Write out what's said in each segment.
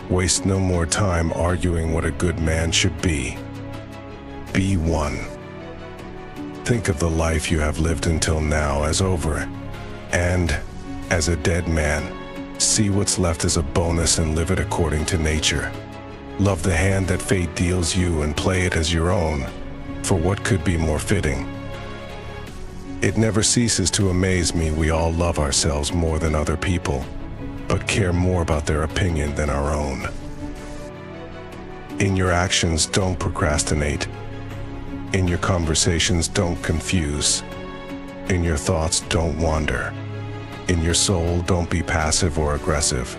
Waste no more time arguing what a good man should be. Be one. Think of the life you have lived until now as over, and, as a dead man, see what's left as a bonus and live it according to nature. Love the hand that fate deals you and play it as your own, for what could be more fitting? It never ceases to amaze me we all love ourselves more than other people, but care more about their opinion than our own. In your actions, don't procrastinate. In your conversations, don't confuse. In your thoughts, don't wander. In your soul, don't be passive or aggressive.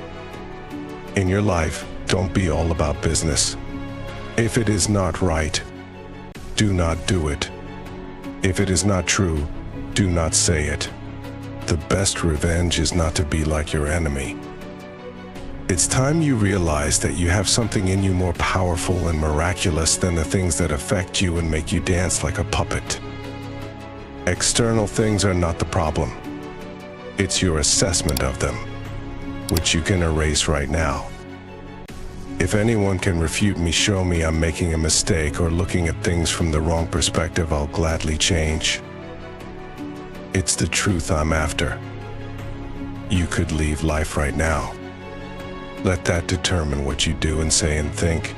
In your life, don't be all about business. If it is not right, do not do it. If it is not true, do not say it. The best revenge is not to be like your enemy. It's time you realize that you have something in you more powerful and miraculous than the things that affect you and make you dance like a puppet. External things are not the problem. It's your assessment of them, which you can erase right now. If anyone can refute me, show me I'm making a mistake or looking at things from the wrong perspective, I'll gladly change. It's the truth I'm after. You could leave life right now. Let that determine what you do and say and think.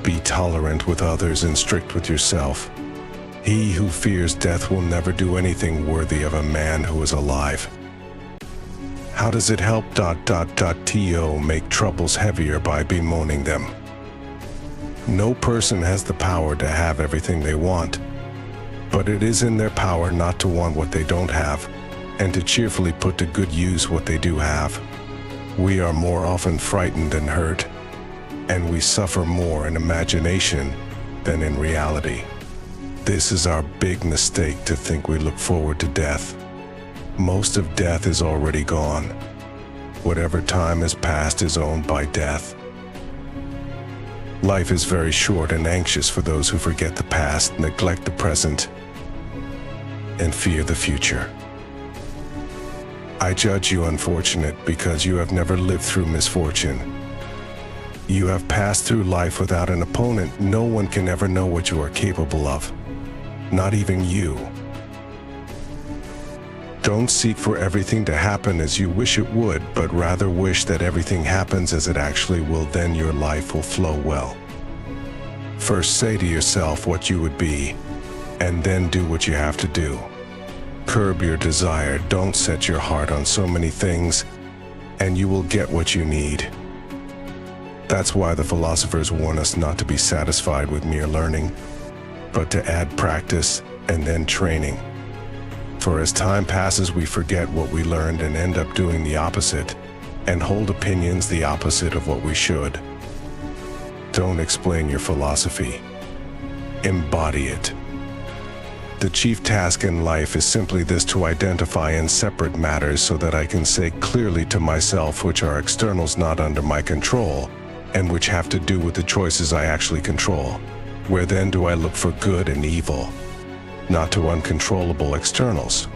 Be tolerant with others and strict with yourself. He who fears death will never do anything worthy of a man who is alive. How does it help ... to make troubles heavier by bemoaning them? No person has the power to have everything they want, but it is in their power not to want what they don't have, and to cheerfully put to good use what they do have. We are more often frightened and hurt, and we suffer more in imagination than in reality. This is our big mistake, to think we look forward to death. Most of death is already gone. Whatever time has passed is owned by death. Life is very short and anxious for those who forget the past, neglect the present, and fear the future. I judge you unfortunate because you have never lived through misfortune. You have passed through life without an opponent. No one can ever know what you are capable of, not even you. Don't seek for everything to happen as you wish it would, but rather wish that everything happens as it actually will. Then your life will flow well. First say to yourself what you would be, and then do what you have to do. Curb your desire. Don't set your heart on so many things, and you will get what you need. That's why the philosophers warn us not to be satisfied with mere learning, but to add practice and then training. For as time passes, we forget what we learned and end up doing the opposite, and hold opinions the opposite of what we should. Don't explain your philosophy. Embody it. The chief task in life is simply this: to identify and separate matters so that I can say clearly to myself which are externals not under my control, and which have to do with the choices I actually control. Where then do I look for good and evil? Not to uncontrollable externals,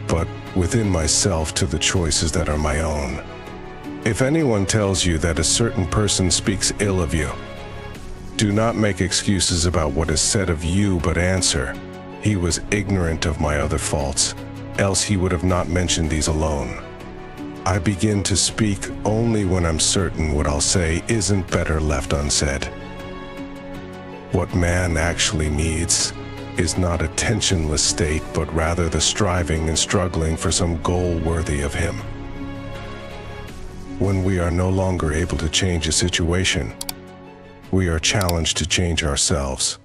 but within myself to the choices that are my own. If anyone tells you that a certain person speaks ill of you, do not make excuses about what is said of you, but answer, "He was ignorant of my other faults, else he would have not mentioned these alone." I begin to speak only when I'm certain what I'll say isn't better left unsaid. What man actually needs is not a tensionless state, but rather the striving and struggling for some goal worthy of him. When we are no longer able to change a situation, we are challenged to change ourselves.